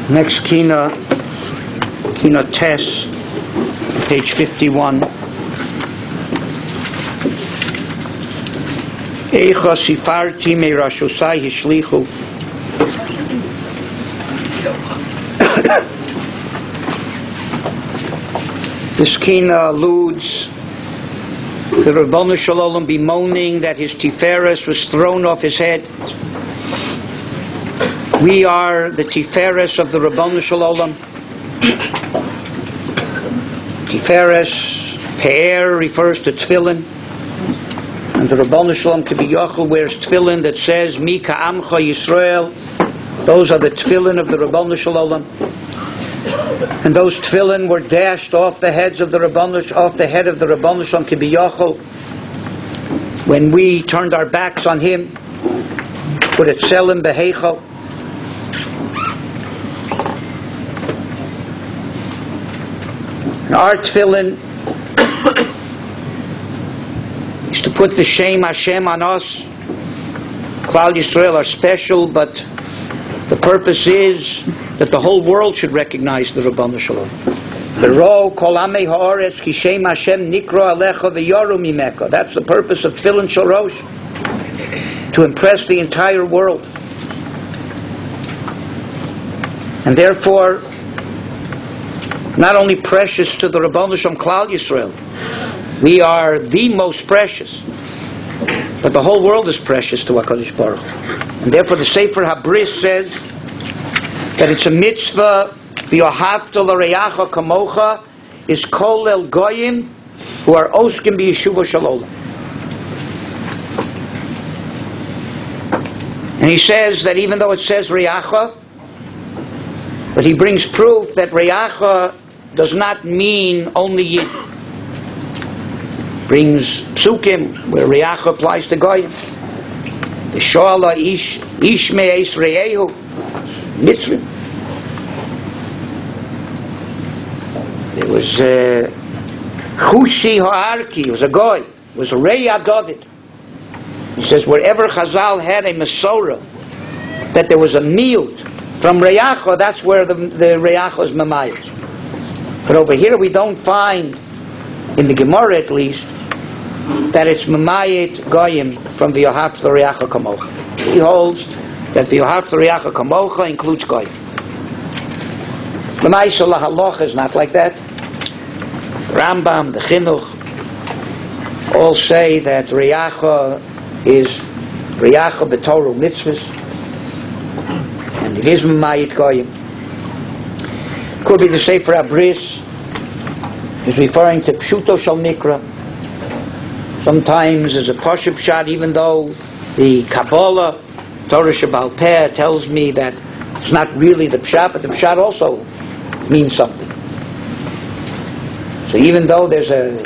Next Kina Tess, page 51. Aycha Tifarti Mayrashosai Hishlichu. This Kina alludes to Rabbi Shalom bemoaning that his Tiferes was thrown off his head. We are the Tiferes of the Rabbi Shalom. Tiferes, Pe'er, refers to tefillin. And the Rabbi Shalom to be Yochel wears tefillin that says, Mi ka'amcha Yisrael. Those are the tefillin of the Rabbi Shalom. And those tefillin were dashed off the heads of the Rabbanush, off the head of the Rabbanush Shalom Kibiyachol when we turned our backs on him. Put it selim beheichel. And our tefillin is to put the shame Hashem on us. Klal Yisrael are special, but the purpose is that the whole world should recognize the Rabbanush Shalom. V'ro kol amei ha'aretz ki shem Hashem nikro alecha v'yoru mimeka. That's the purpose of Tefillin Shel Rosh, to impress the entire world. And therefore, not only precious to the Rabbanush Shalom Klal Yisrael, we are the most precious, but the whole world is precious to HaKadosh Baruch Hu. And therefore the Sefer HaBris says that it's a mitzvah, v'yohavta l'reyacha kamocha, is kol el goyim who are oskim b'yeshuva shalom. And he says that even though it says reyacha, but he brings proof that reyacha does not mean only yid. Brings psukim where reyacha applies to goyim. The shoala ish me'es reyehu mitzvah. There was Chushi Ha'arki, it was a goy, it was a Reya David. He says wherever Chazal had a Masorah, that there was a miut from Reyacha, that's where the Reyacha is Mamayit. But over here we don't find, in the Gemara at least, that it's Mamayit Goyim from V'yohavta Reyacha Kamocha. He holds that V'yohavta Reyacha Kamocha includes Goyim. The Ma'aseh Halacha is not like that. Rambam, the Chinuch, all say that Reyacha is Reyacha b'Torah mitzvahs, and it is Mamayit Goyim. Could be the Sefer HaBris is referring to Pshuto Shal Mikra. Sometimes there's a Pashup Shad, even though the Kabbalah, Torah Shabbal Peh, tells me that it's not really the Pshat, but the Pshat also means something. So even though there's a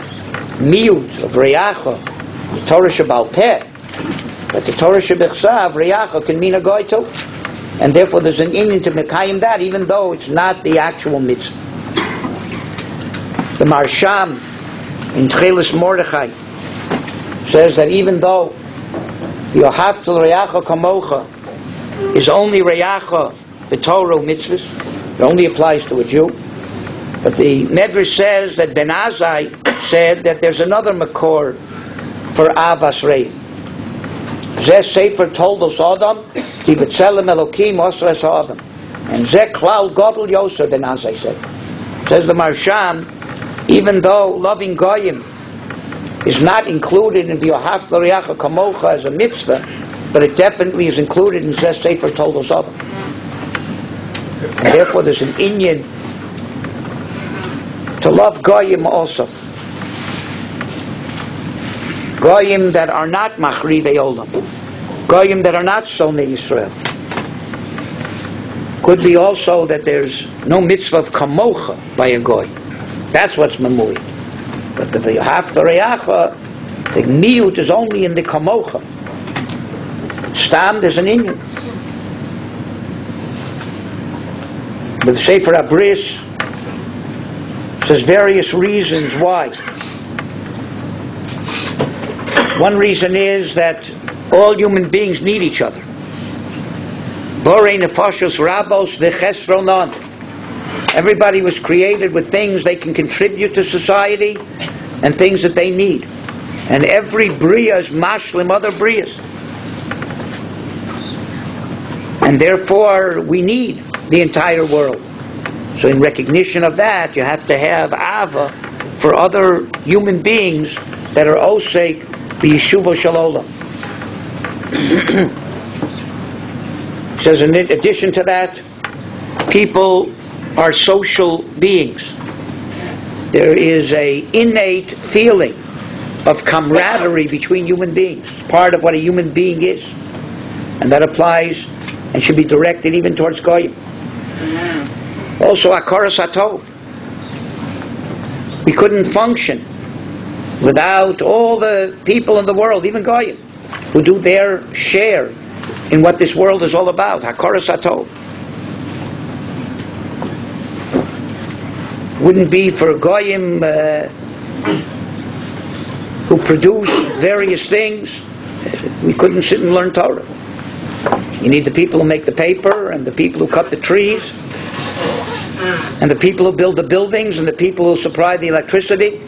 miut of Reyacha, the Torah Shabbal Peh, but the Torah Shabbal Reyacha can mean a goy too. And therefore there's an inyan to Mekayim that, even though it's not the actual mitzvah. The Marsham in Tchelis Mordechai says that even though the Yohavta Reyacha Kamocha is only Reyacha the Torah mitzvahs, it only applies to a Jew. But the Medrash says that Ben Azai said that there's another makor for Avas Rei. Zeh Sefer Toldos Adam, Ki B'Tselem Elokim Osres Adam. And Zeh Klal Godel Yosef, Ben Azai said. Says the Marsham, even though loving Goyim is not included in the Yohavta Reyacha Kamocha as a mitzvah, but it definitely is included in Zeh Sefer Toldos Adam. And therefore there's an inyan to love Goyim also. Goyim that are not Machrivei Olam. Goyim that are not Sonei Yisrael. Could be also that there's no mitzvah of Kamocha by a Goy. That's what's Mamuit. But the Yohavta Reyacha, the miut is only in the Kamocha. Stam, there's an inyan. But the Sefer HaBris says various reasons why. One reason is that all human beings need each other. Borei nefashos rabos v'chesronon. Everybody was created with things they can contribute to society and things that they need. And every bria is mashlim other brias. And therefore we need the entire world. So in recognition of that, you have to have Ahava for other human beings that are osek b'yeshuvo shel olam. Says in addition to that, people are social beings. There is an innate feeling of camaraderie between human beings. It's part of what a human being is. And that applies and should be directed even towards Goyim. Also, Akaras HaTov. We couldn't function without all the people in the world, even Goyim, who do their share in what this world is all about. Akaras HaTov. Wouldn't be for Goyim who produce various things, we couldn't sit and learn Torah. You need the people who make the paper, and the people who cut the trees, and the people who build the buildings, and the people who supply the electricity.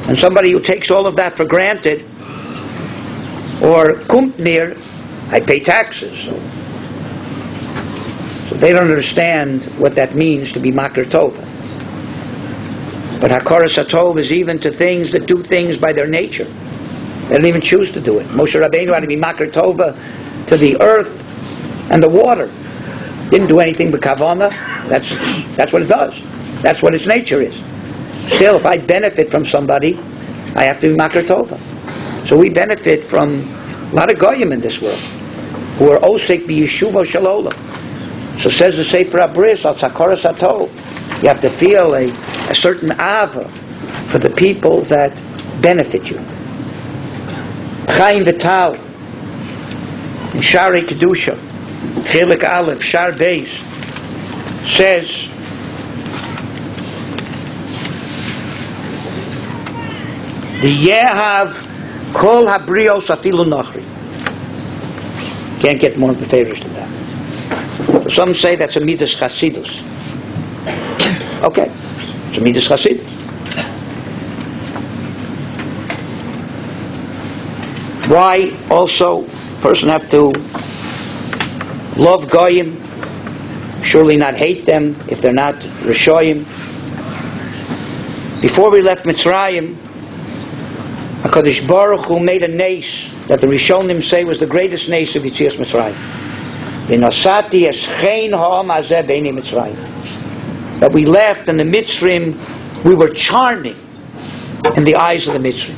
And somebody who takes all of that for granted, or kommt near, I pay taxes. So they don't understand what that means to be makar tova. But Hakaras HaTov is even to things that do things by their nature. They don't even choose to do it. Moshe Rabbeinu had to be makar tova to the earth and the water. Didn't do anything but kavana. That's what it does. That's what its nature is. Still, if I benefit from somebody, I have to be makar tova. So we benefit from a lot of goyim in this world who are osek b'yeshuvo shel olam. So says the Sefer HaBris, al Hakaras HaTov, you have to feel a certain Ahava for the people that benefit you. Chaim Vital in Shari Kedusha, Chelik Aleph, Shar Beis, says the Yehav Kol Habrios Afilu Nachri. Can't get more Tiferes than that. Some say that's a Midas Chasidus. Okay, it's a Midas Chasidus. Why also a person have to love Goyim, surely not hate them if they're not Rishoyim. Before we left Mitzrayim, HaKadosh Baruch Hu made a nace that the Rishonim say was the greatest nace of Yetzias Mitzrayim. V'nosati eschein ha'am hazeh b'nei Mitzrayim. That we left in the Mitzrim, we were charming in the eyes of the Mitzrim.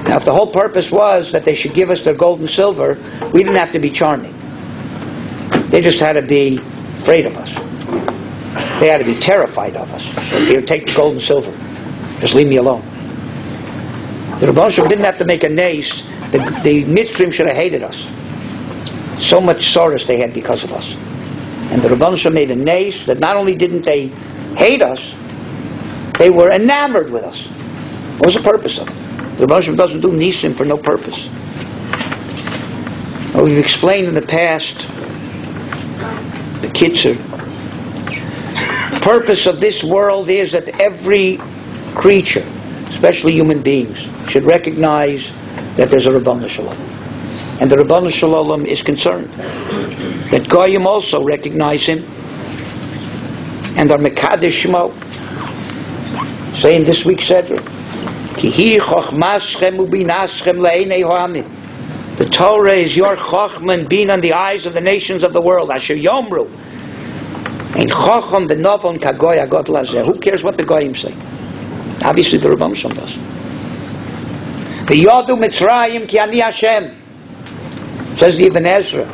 Now if the whole purpose was that they should give us their gold and silver, we didn't have to be charming. They just had to be afraid of us. They had to be terrified of us. So here, take the gold and silver. Just leave me alone. The Rebbe didn't have to make a nace. The Mitzrim should have hated us. So much sorrows they had because of us. And the Rebbe made a nace that not only didn't they hate us, they were enamored with us. What was the purpose of it? The Rebbe doesn't do nisim for no purpose. Well, we've explained in the past the kitzur. The purpose of this world is that every creature, especially human beings, should recognize that there's a Rabbanu Shalom. And the Rabbanu Shalom is concerned that Goyim also recognize him and are Mekadesh Shmo. Say in this week's Seder, Ki hi chochmaschem ubinaschem le'enei ha'amim. The Torah is your chochma and bin on the eyes of the nations of the world. Asher yomru. Ein chocham v'novon kagoy agot lazeh. Who cares what the Goyim say? Obviously the Rebbe Shalom does. V'yodu Mitzrayim ki ani Hashem. Says the Ibn Ezra.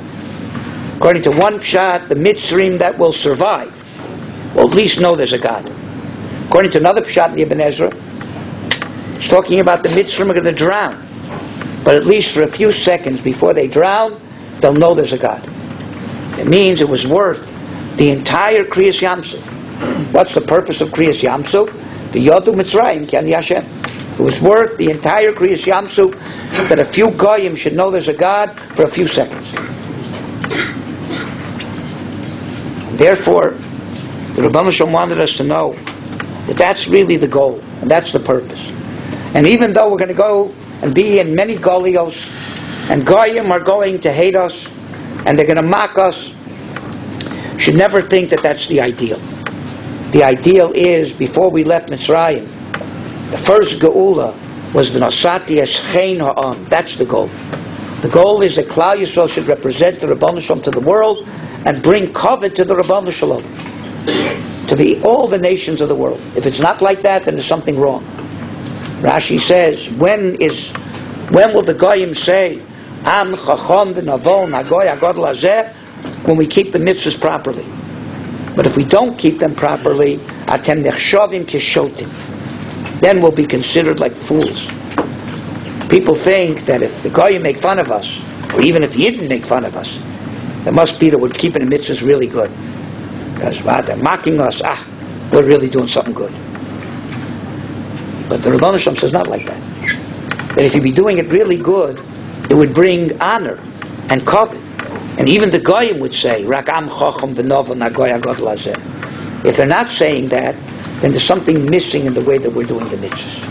According to one pshat, the Mitzrim that will survive will at least know there's a God. According to another pshat in the Ibn Ezra, it's talking about the Mitzrim are going to drown. But at least for a few seconds before they drown, they'll know there's a God. It means it was worth the entire Kriyas Yamsuf. What's the purpose of Kriyas Yamsuf? V'yodu Mitzrayim ki ani Hashem. It was worth the entire Kriyas Yamsuf that a few Goyim should know there's a God for a few seconds. Therefore, the Rebbeinu Shalom wanted us to know that that's really the goal, and that's the purpose. And even though we're going to go and be in many golios, and goyim are going to hate us, and they're going to mock us, you should never think that that's the ideal. The ideal is, before we left Mitzrayim, the first Geula was the Nosati Eschein Ha'am. That's the goal. The goal is that Klal Yisrael should represent the Rebbeinu Shalom to the world and bring kavod to the Rebbeinu Shalom, to all the nations of the world. If it's not like that, then there's something wrong. Rashi says, when will the goyim say, Am chacham v'navon hagoy hagadol hazeh, when we keep the mitzvahs properly? But if we don't keep them properly, atem nechshavim kishotim, then we'll be considered like fools. People think that if the goyim make fun of us, or even if Yidden make fun of us, it must be that we're keeping the mitzvahs really good. Because they're mocking us, we're really doing something good. But the Rebbeinu Shalom says not like that. That if you be doing it really good, it would bring honor and kavod. And even the goyim would say, Rak am chacham v'novan hagoy hagadol hazeh. If they're not saying that, then there's something missing in the way that we're doing the mitzvahs.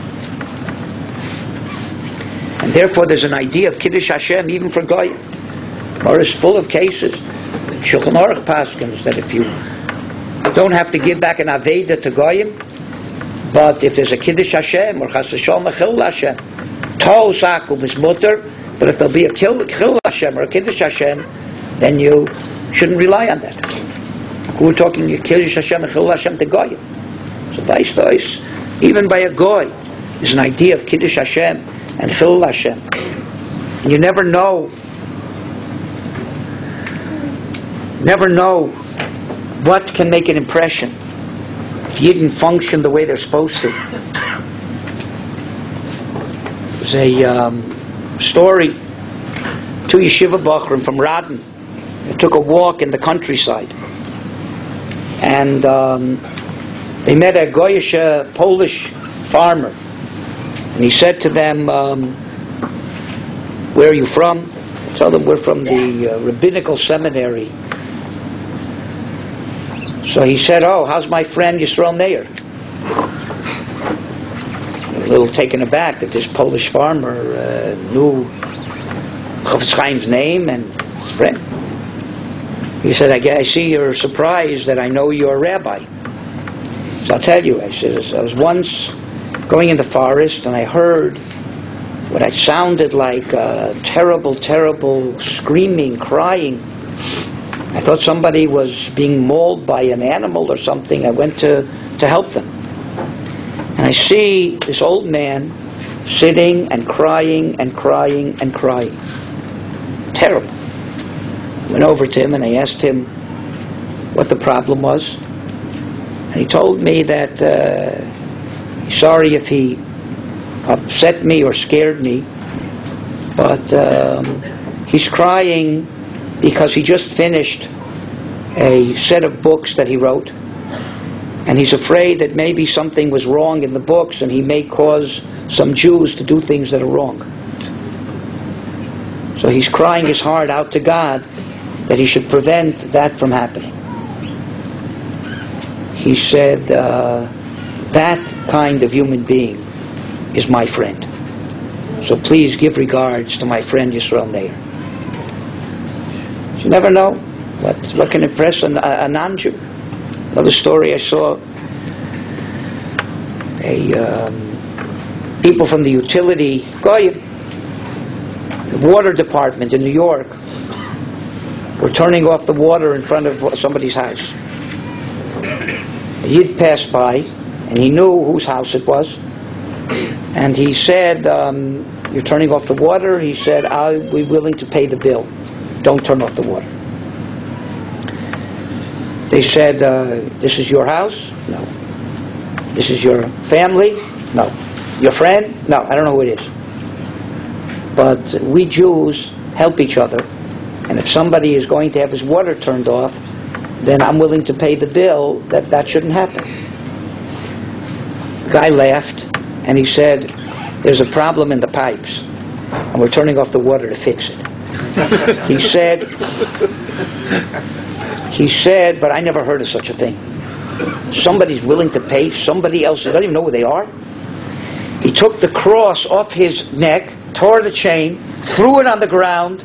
And therefore there's an idea of Kiddush Hashem even for goyim. Or is full of cases. Shulchan Aruch paskins that if you don't have to give back an Aveda to goyim, but if there's a Kiddush Hashem or Chas V'Shalom a Chil Hashem, Tol Sakum is mutter, but if there'll be a Chil Hashem or a Kiddush Hashem, then you shouldn't rely on that. We're talking Kiddush Hashem and Chil Hashem to goyim. So Dais, even by a goy, there's an idea of Kiddush Hashem and Chil Hashem. And you never know what can make an impression if you didn't function the way they're supposed to. There's a story, two yeshiva bachrim from Radin. They took a walk in the countryside, and they met a Goyish Polish farmer, and he said to them, where are you from? I told them we're from the rabbinical seminary. So he said, how's my friend Yisrael Meir? A little taken aback that this Polish farmer knew Chofetz Chaim's name and his friend. He said, I see you're surprised that I know you're a rabbi. So I'll tell you, I said, I was once going in the forest and I heard what sounded like terrible, terrible screaming, crying. I thought somebody was being mauled by an animal or something. I went to help them. And I see this old man sitting and crying and crying and crying. Terrible. I went over to him and I asked him what the problem was. And he told me that he's sorry if he upset me or scared me, but he's crying because he just finished a set of books that he wrote, and he's afraid that maybe something was wrong in the books and he may cause some Jews to do things that are wrong. So he's crying his heart out to God that he should prevent that from happening. He said, that kind of human being is my friend. So please give regards to my friend Yisrael Meir. You never know what can impress a non-Jew. Another story I saw, people from the utility, the water department in New York, were turning off the water in front of somebody's house. A Yid passed by, and he knew whose house it was. And he said, you're turning off the water? He said, I'll be willing to pay the bill. Don't turn off the water. They said, this is your house? No. This is your family? No. Your friend? No, I don't know who it is. But we Jews help each other. And if somebody is going to have his water turned off, then I'm willing to pay the bill. That shouldn't happen. The guy laughed, and he said, there's a problem in the pipes, and we're turning off the water to fix it. He said, He said, but I never heard of such a thing. Somebody's willing to pay somebody else, I don't even know who they are. He took the cross off his neck, tore the chain, threw it on the ground,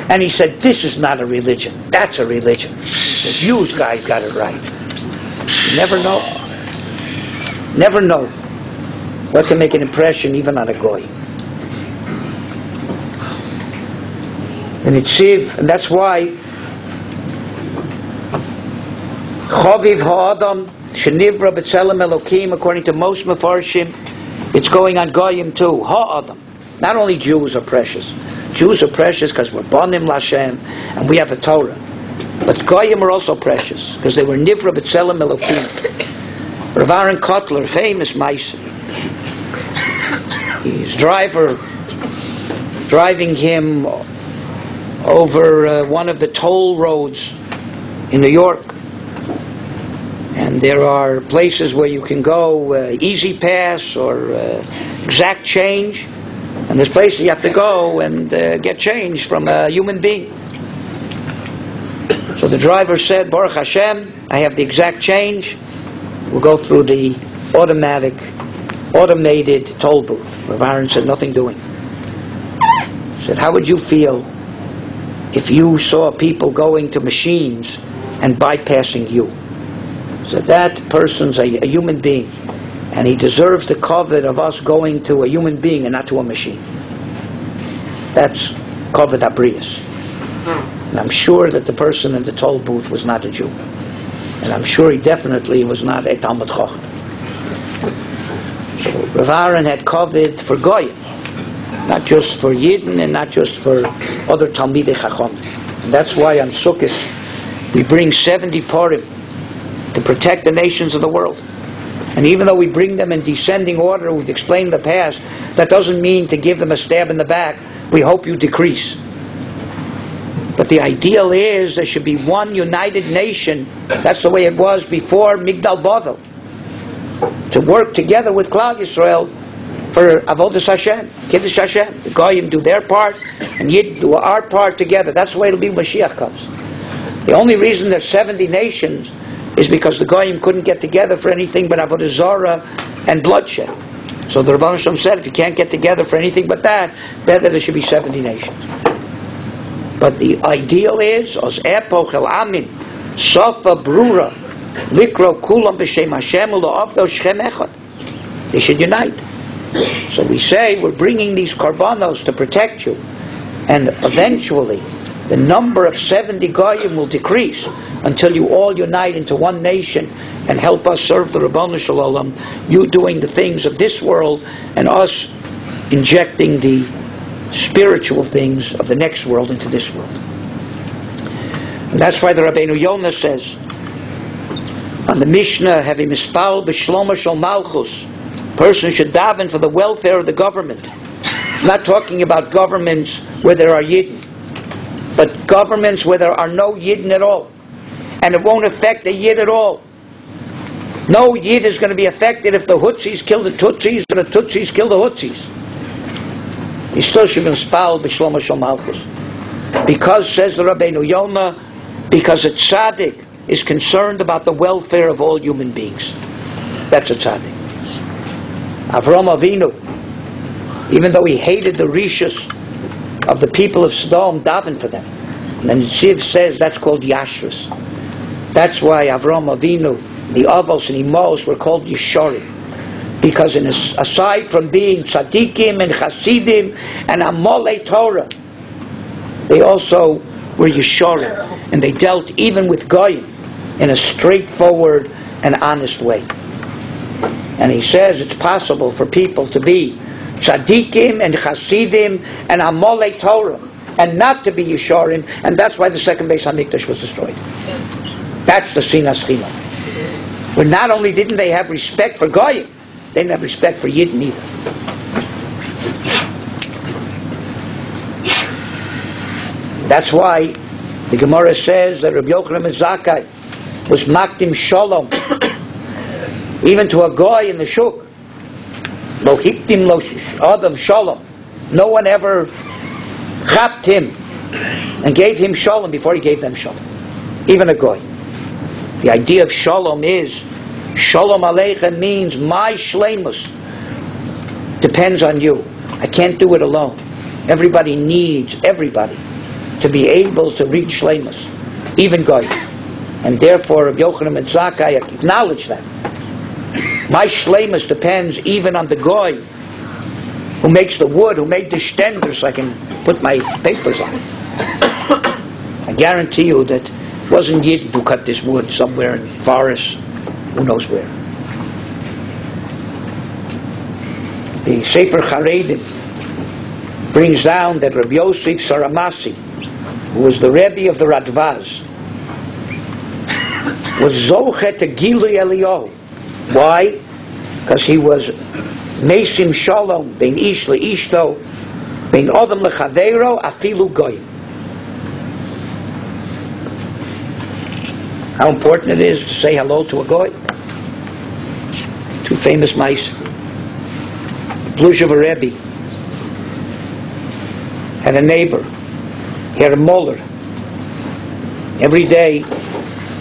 and he said, this is not a religion, that's a religion. He said, you guys got it right. You never know. Never know what can make an impression even on a goy. And that's why Chaviv ha'adam shenivra b'tzelem Elokim, according to most Mefarshim, it's going on goyim too. Ha'adam. Not only Jews are precious. Jews are precious because we're bonim l'Hashem and we have a Torah. But goyim are also precious because they were nivra b'tzelem Elokim. Rav Aaron Kotler, famous Meiser, his driver driving him over one of the toll roads in New York, and there are places where you can go easy pass or exact change, and there's places you have to go and get change from a human being. So the driver said, Baruch Hashem, I have the exact change. We'll go through the automated toll booth. Rav Aaron said, nothing doing. He said, how would you feel if you saw people going to machines and bypassing you? So that person's a human being, and he deserves the covet of us going to a human being and not to a machine. That's covet abrius. And I'm sure that the person in the toll booth was not a Jew. And I'm sure he definitely was not a Talmud Chacham. So Rav Aaron had covet for Goyim, not just for Yidden and not just for other Talmidei Chacham. And that's why on Sukkot we bring 70 Purim to protect the nations of the world. And even though we bring them in descending order, we've explained in the past, that doesn't mean to give them a stab in the back. We hope you decrease. But the ideal is there should be one united nation. That's the way it was before Migdal Bavel. To work together with Klal Yisrael for Avodas Hashem, Kiddush Hashem. The Goyim do their part, and Yid do our part together. That's the way it'll be when Mashiach comes. The only reason there's 70 nations is because the Goyim couldn't get together for anything but Avodah Zarah and bloodshed. So the Rebbeinu Shalom said, if you can't get together for anything but that, then there should be 70 nations. But the ideal is, Os Epoch El Amin, Sofa Brura, Likro Kulam B'Shem Hashem U'La'avdo Shchem Echad. They should unite. So we say, we're bringing these korbanos to protect you. And eventually, the number of 70 Goyim will decrease until you all unite into one nation and help us serve the Ribono Shel Olam, you doing the things of this world and us injecting the spiritual things of the next world into this world. And that's why the Rabbeinu Yonah says on the Mishnah, having mispal b'shloma shel malchus, person should daven for the welfare of the government. I'm not talking about governments where there are Yidden, but governments where there are no Yidden at all. And it won't affect the Yid at all. No Yid is going to be affected if the Hutsis kill the Tutsis or the Tutsis kill the Hutsis. He still should be spal b'shlomo shel malchus. Because, says the Rabbeinu Yonah, because a tzaddik is concerned about the welfare of all human beings. That's a tzaddik. Avram Avinu, even though he hated the rishus of the people of Sodom, davened for them. And then Ziv says that's called Yashrus. That's why Avram Avinu, the Avos and Imos were called Yeshorim. Because aside from being tzaddikim and chasidim and amolei Torah, they also were Yeshorim. And they dealt even with Goyim in a straightforward and honest way. And he says it's possible for people to be tzaddikim and chasidim and amolei Torah and not to be Yeshorim, and that's why the second Beis HaMikdash was destroyed. That's the Sina. But not only didn't they have respect for Goyim, they didn't have respect for Yidden either. That's why the Gemara says that Rabbi Yochanan ben Zakkai was makdim shalom even to a Goy in the shuk. Lo hiktim lo adam shalom. No one ever chapped him and gave him shalom before he gave them shalom. Even a Goy. The idea of shalom is, shalom aleichem means my shleimus depends on you. I can't do it alone. Everybody needs everybody to be able to reach shleimus, even goy. And therefore, Rabbi Yochanan and Zakkai acknowledge that. My shleimus depends even on the goy who makes the wood, who made the stender so I can put my papers on it. I guarantee you that it wasn't Yid who cut this wood somewhere in the forest, who knows where. The Sefer Charedim brings down that Rabbi Yosef Saramasi, who was the Rebbe of the Radvaz, was Zochet to Gilui Eliyahu. Why? Because he was Mesim Shalom, bein Ish le'ishto, bein Odom lechaveiro, afilu goyim. How important it is to say hello to a goy. Two famous mice. Bluzhev Rebbe had a neighbor. He had a molar. Every day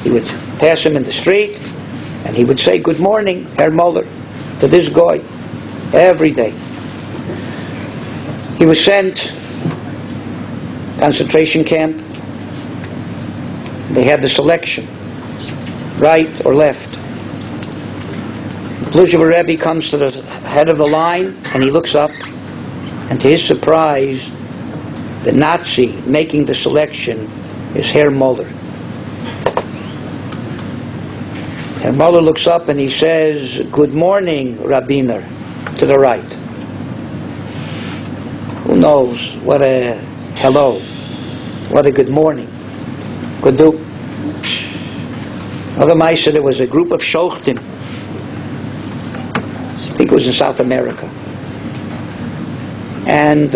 he would pass him in the street and he would say, "Good morning, Herr Moller," to this goy. Every day. He was sent concentration camp. They had the selection, right or left. Bluzhev Rebbe comes to the head of the line and he looks up, and to his surprise, the Nazi making the selection is Herr Moller. Herr Moller looks up and he says, "Good morning, Rabbiner," to the right. Who knows what a hello, what a good morning could do. Other mice said there was a group of shochtim, I think it was in South America, and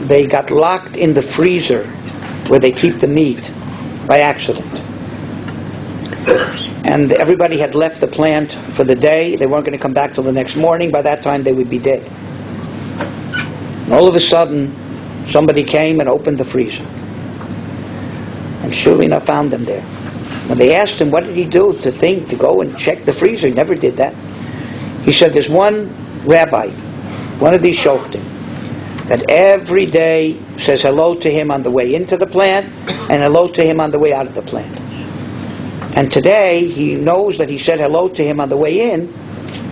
they got locked in the freezer where they keep the meat by accident. And everybody had left the plant for the day. They weren't going to come back till the next morning. By that time they would be dead. And all of a sudden somebody came and opened the freezer, and surely enough found them there. When they asked him what did he do to go and check the freezer, he never did that. He said there's one rabbi, one of these shochtim, that every day says hello to him on the way into the plant and hello to him on the way out of the plant. And today he knows that he said hello to him on the way in,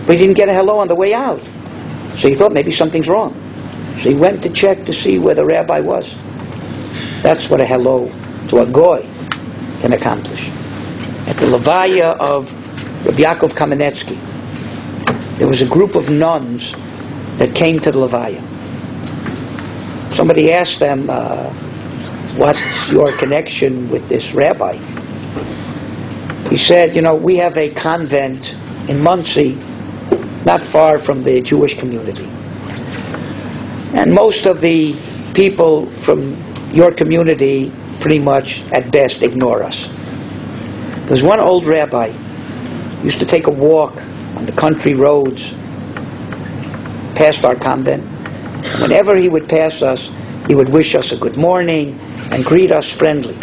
but he didn't get a hello on the way out. So he thought maybe something's wrong. So he went to check to see where the rabbi was. That's what a hello to a goy can accomplish. At the Levaya of Rabbi Yaakov Kamenetsky, there was a group of nuns that came to the Levaya. Somebody asked them, "What's your connection with this rabbi?" He said, "We have a convent in Muncie, not far from the Jewish community. And most of the people from your community pretty much, at best, ignore us. There's one old rabbi who used to take a walk on the country roads past our convent. Whenever he would pass us, he would wish us a good morning and greet us friendly.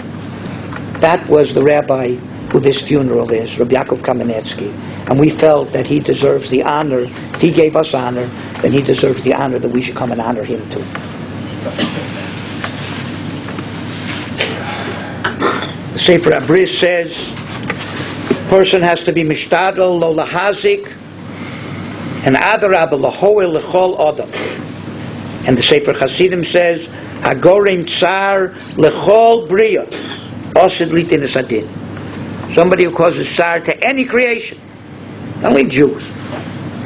That was the rabbi who this funeral is, Rabbi Yaakov Kamenetsky. And we felt that he deserves the honor. If he gave us honor, then he deserves the honor that we should come and honor him too." The Sefer Abris says, person has to be mishtadel lo lahazik and adarab lahoel lechol adam. And the Sefer Hasidim says, hagorim tsar lechol bria osid litin esadin. Somebody who causes tsar to any creation, not only Jews,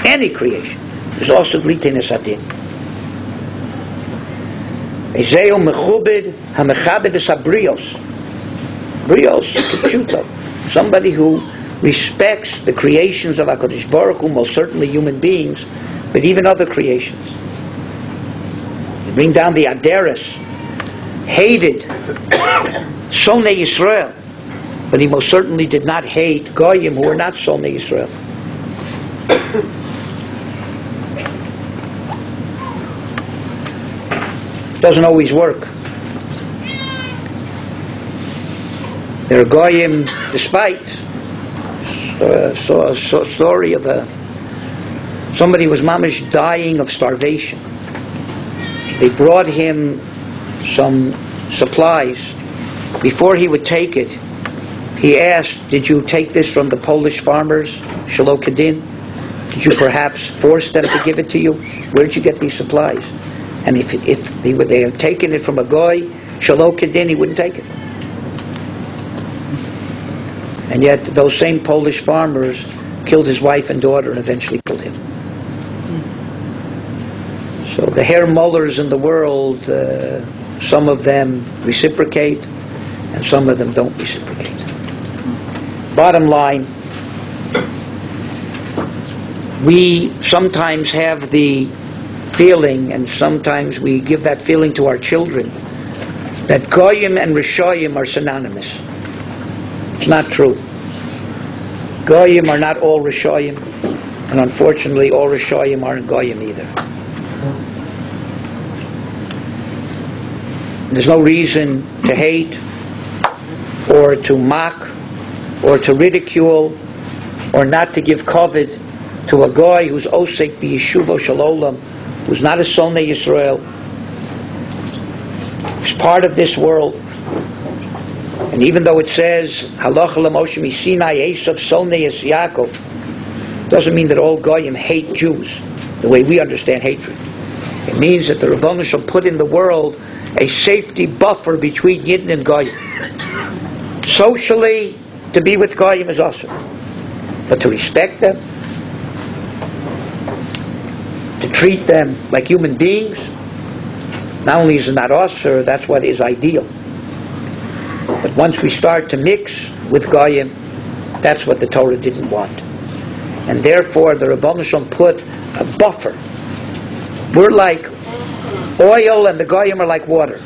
any creation, is osid litin esadin. Ezeu mechubed hamechabed esabrios. Brios, kipshuto. Somebody who respects the creations of HaKadosh Baruch Hu, most certainly human beings, but even other creations. They bring down the Aderes, hated Sonei Yisrael, but he most certainly did not hate Goyim who were not Sonei Yisrael. Doesn't always work. There are Goyim, despite So I saw a story of somebody was mamish dying of starvation. They brought him some supplies. Before he would take it, he asked, "Did you take this from the Polish farmers, Shelo Kedin? Did you perhaps force them to give it to you? Where did you get these supplies?" And if they had taken it from a goy, Shelo Kedin, he wouldn't take it. And yet those same Polish farmers killed his wife and daughter and eventually killed him. So the hair mullers in the world, some of them reciprocate and some of them don't reciprocate. Bottom line, we sometimes have the feeling, and sometimes we give that feeling to our children, that Goyim and Rishoyim are synonymous. It's not true. Goyim are not all Rishoyim, and unfortunately all Rishoyim aren't Goyim either. There's no reason to hate or to mock or to ridicule or not to give kavod to a guy who's osek b'yeshuvo shel olam, who's not a Sonei Yisrael, who's part of this world. And even though it says halacha l'Moshe miSinai Esav Sonei es Yaakov, doesn't mean that all goyim hate Jews the way we understand hatred. It means that the Rebbeinu shall put in the world a safety buffer between Yidden and goyim. Socially, to be with goyim is awesome, but to respect them, to treat them like human beings, not only is it not awesome, that's what is ideal. But once we start to mix with goyim, that's what the Torah didn't want. And therefore the Rebbeinu Shalom put a buffer. We're like oil and the goyim are like water.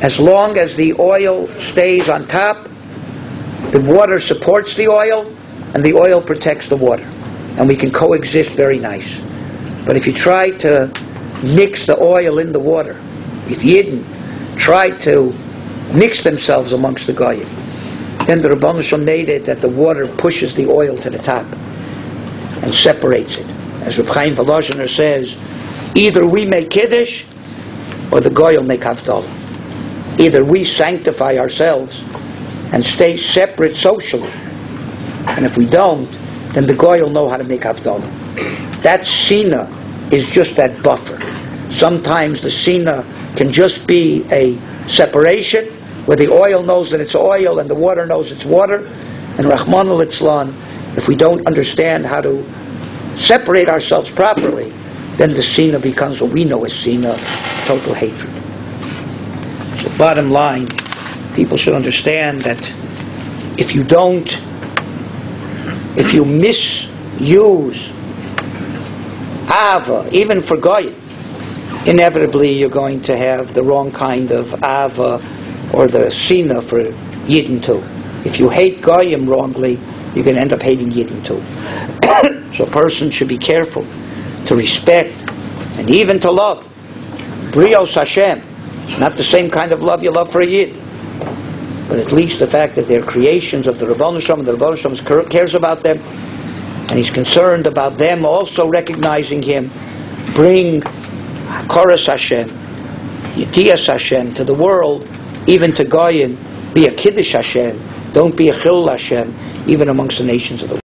As long as the oil stays on top, the water supports the oil and the oil protects the water. And we can coexist very nice. But if you try to mix the oil in the water, if Yidden try to mix themselves amongst the goyim, then the Rebbeinu Shalom made it that the water pushes the oil to the top and separates it. As Reb Chaim Volozhiner says, either we make Kiddush or the goy will make Havdalah. Either we sanctify ourselves and stay separate socially, and if we don't, then the goy will know how to make Havdalah. That Sina is just that buffer. Sometimes the Sina can just be a separation where the oil knows that it's oil and the water knows it's water. And Rahman al-Itzlan, if we don't understand how to separate ourselves properly, then the Sina becomes what we know as Sina, total hatred. So bottom line, people should understand that if you misuse Ahava, even for Goyim, inevitably you're going to have the wrong kind of Ahava or the Sina for Yidden too. If you hate Goyim wrongly, you're going to end up hating Yidden too. So a person should be careful to respect and even to love. Brios Hashem. It's not the same kind of love you love for a Yid. But at least the fact that they're creations of the Rebbeinu Shalom, and the Rebbeinu Shalom cares about them, and he's concerned about them also recognizing him, bring Koras Hashem, Yitias Hashem to the world, even to Goyim, be a Kiddush Hashem, don't be a Chil Hashem, even amongst the nations of the world.